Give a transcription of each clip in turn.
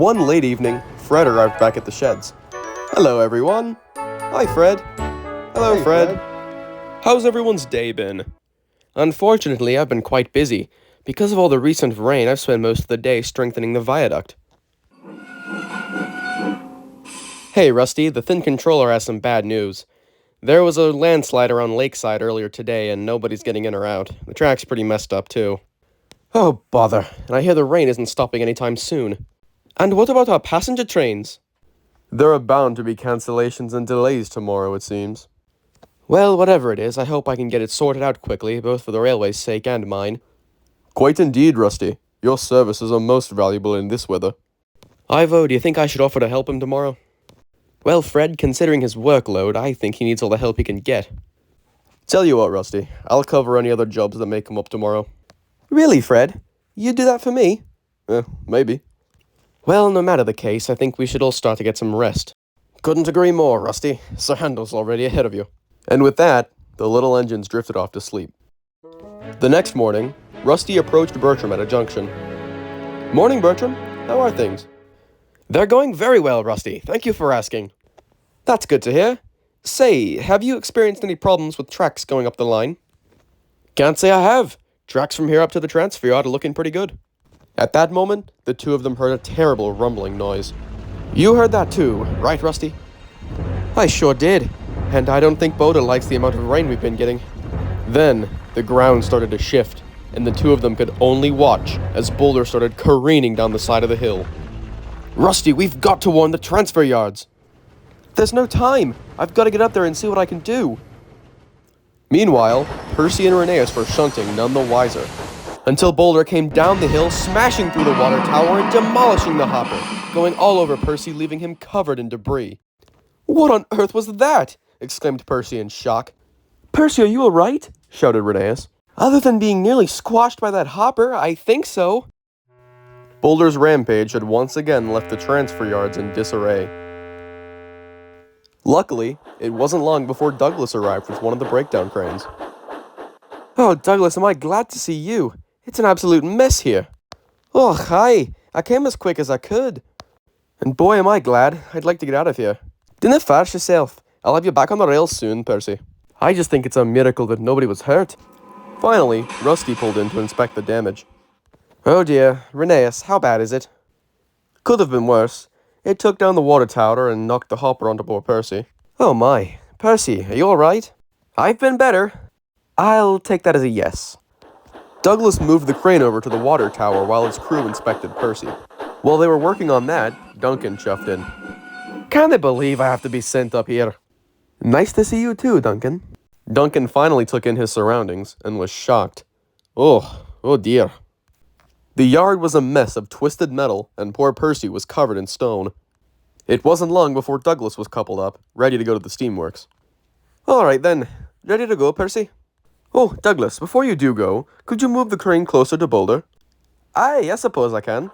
One late evening, Fred arrived back at the sheds. Hello, everyone. Hi, Fred. Hello, Hey, Fred. How's everyone's day been? Unfortunately, I've been quite busy. Because of all the recent rain, I've spent most of the day strengthening the viaduct. Hey, Rusty, the thin controller has some bad news. There was a landslide around Lakeside earlier today, and nobody's getting in or out. The track's pretty messed up, too. Oh, bother. And I hear the rain isn't stopping anytime soon. And what about our passenger trains? There are bound to be cancellations and delays tomorrow, it seems. Well, whatever it is, I hope I can get it sorted out quickly, both for the railway's sake and mine. Quite indeed, Rusty. Your services are most valuable in this weather. Ivo, do you think I should offer to help him tomorrow? Well, Fred, considering his workload, I think he needs all the help he can get. Tell you what, Rusty, I'll cover any other jobs that may come up tomorrow. Really, Fred? You'd do that for me? Maybe. Well, no matter the case, I think we should all start to get some rest. Couldn't agree more, Rusty. Sir Handel's already ahead of you. And with that, the little engines drifted off to sleep. The next morning, Rusty approached Bertram at a junction. Morning, Bertram. How are things? They're going very well, Rusty. Thank you for asking. That's good to hear. Say, have you experienced any problems with tracks going up the line? Can't say I have. Tracks from here up to the transfer yard are looking pretty good. At that moment, the two of them heard a terrible rumbling noise. You heard that too, right, Rusty? I sure did, and I don't think Boulder likes the amount of rain we've been getting. Then, the ground started to shift, and the two of them could only watch as Boulder started careening down the side of the hill. Rusty, we've got to warn the transfer yards. There's no time. I've got to get up there and see what I can do. Meanwhile, Percy and Rheneas were shunting none the wiser, until Boulder came down the hill, smashing through the water tower and demolishing the hopper, going all over Percy, leaving him covered in debris. What on earth was that? Exclaimed Percy in shock. Percy, are you alright? Shouted Rheneas. Other than being nearly squashed by that hopper, I think so. Boulder's rampage had once again left the transfer yards in disarray. Luckily, it wasn't long before Douglas arrived with one of the breakdown cranes. Oh, Douglas, am I glad to see you. It's an absolute mess here. Oh, hi. I came as quick as I could. And boy, am I glad. I'd like to get out of here. Dinna farce yourself. I'll have you back on the rails soon, Percy. I just think it's a miracle that nobody was hurt. Finally, Rusty pulled in to inspect the damage. Oh dear, Rheneas, how bad is it? Could have been worse. It took down the water tower and knocked the hopper onto poor Percy. Oh my. Percy, are you alright? I've been better. I'll take that as a yes. Douglas moved the crane over to the water tower while his crew inspected Percy. While they were working on that, Duncan chuffed in. Can't I believe I have to be sent up here? Nice to see you too, Duncan. Duncan finally took in his surroundings and was shocked. Oh dear. The yard was a mess of twisted metal, and poor Percy was covered in stone. It wasn't long before Douglas was coupled up, ready to go to the steamworks. Alright then, ready to go, Percy? Oh, Douglas, before you do go, could you move the crane closer to Boulder? Aye, I suppose I can.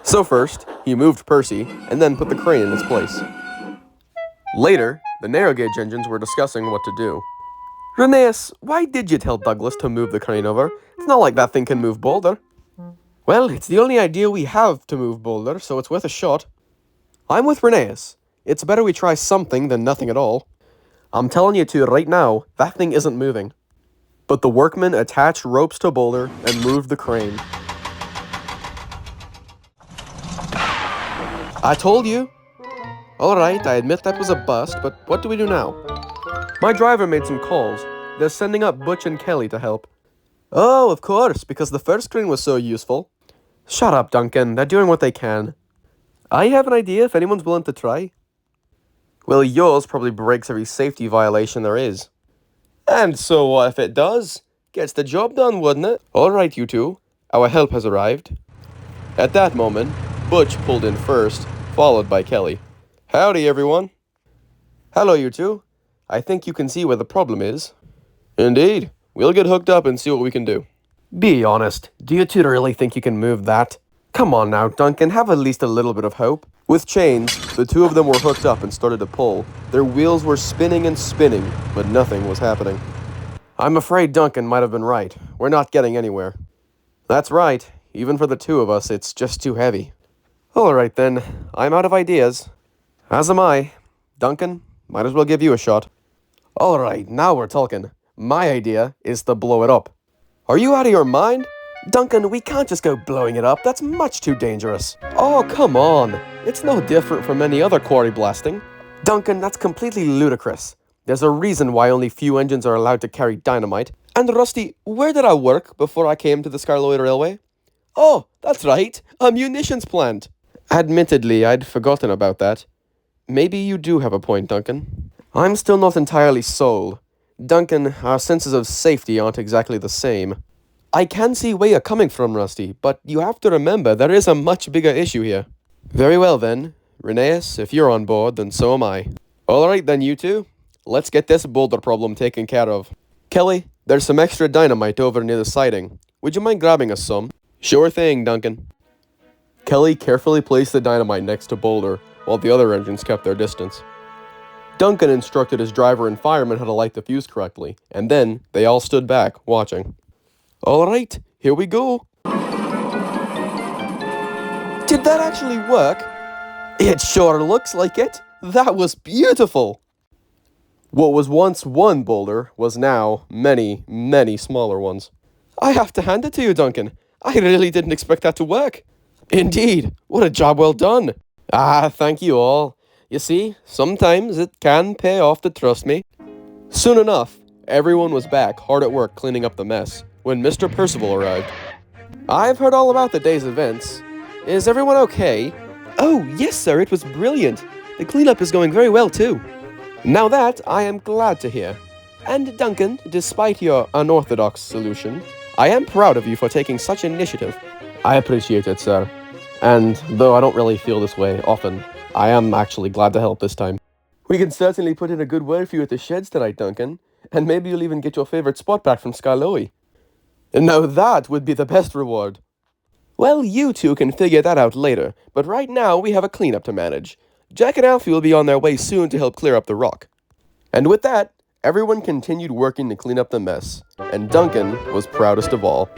So first, he moved Percy, and then put the crane in its place. Later, the narrow gauge engines were discussing what to do. Rheneas, why did you tell Douglas to move the crane over? It's not like that thing can move Boulder. Well, it's the only idea we have to move Boulder, so it's worth a shot. I'm with Rheneas. It's better we try something than nothing at all. I'm telling you two right now, that thing isn't moving. But the workmen attached ropes to Boulder and moved the crane. I told you. Alright, I admit that was a bust, but what do we do now? My driver made some calls. They're sending up Butch and Kelly to help. Oh, of course, because the first crane was so useful. Shut up, Duncan. They're doing what they can. I have an idea if anyone's willing to try. Well, yours probably breaks every safety violation there is. And so what if it does? Gets the job done, wouldn't it? Alright, you two. Our help has arrived. At that moment, Butch pulled in first, followed by Kelly. Howdy, everyone. Hello, you two. I think you can see where the problem is. Indeed. We'll get hooked up and see what we can do. Be honest. Do you two really think you can move that? Come on now, Duncan. Have at least a little bit of hope. With chains, the two of them were hooked up and started to pull. Their wheels were spinning and spinning, but nothing was happening. I'm afraid Duncan might have been right. We're not getting anywhere. That's right. Even for the two of us, it's just too heavy. Alright then, I'm out of ideas. As am I. Duncan, might as well give you a shot. Alright, now we're talking. My idea is to blow it up. Are you out of your mind? Duncan, we can't just go blowing it up, that's much too dangerous. Oh, come on. It's no different from any other quarry blasting. Duncan, that's completely ludicrous. There's a reason why only few engines are allowed to carry dynamite. And Rusty, where did I work before I came to the Skarloey Railway? Oh, that's right, a munitions plant. Admittedly, I'd forgotten about that. Maybe you do have a point, Duncan. I'm still not entirely sold. Duncan, our senses of safety aren't exactly the same. I can see where you're coming from, Rusty, but you have to remember there is a much bigger issue here. Very well then. Rheneas, if you're on board, then so am I. Alright then, you two. Let's get this Boulder problem taken care of. Kelly, there's some extra dynamite over near the siding. Would you mind grabbing us some? Sure thing, Duncan. Kelly carefully placed the dynamite next to Boulder, while the other engines kept their distance. Duncan instructed his driver and fireman how to light the fuse correctly, and then they all stood back, watching. Alright, here we go. Did that actually work? It sure looks like it. That was beautiful. What was once one boulder was now many, many smaller ones. I have to hand it to you, Duncan. I really didn't expect that to work. Indeed, what a job well done. Ah, thank you all. You see, sometimes it can pay off to trust me. Soon enough, everyone was back hard at work cleaning up the mess when Mr. Percival arrived. I've heard all about the day's events. Is everyone okay? Oh, yes, sir, it was brilliant. The cleanup is going very well, too. Now that I am glad to hear. And Duncan, despite your unorthodox solution, I am proud of you for taking such initiative. I appreciate it, sir. And though I don't really feel this way often, I am actually glad to help this time. We can certainly put in a good word for you at the sheds tonight, Duncan. And maybe you'll even get your favorite spot back from Skarloey. Now that would be the best reward. Well, you two can figure that out later, but right now we have a cleanup to manage. Jack and Alfie will be on their way soon to help clear up the rock. And with that, everyone continued working to clean up the mess, and Duncan was proudest of all.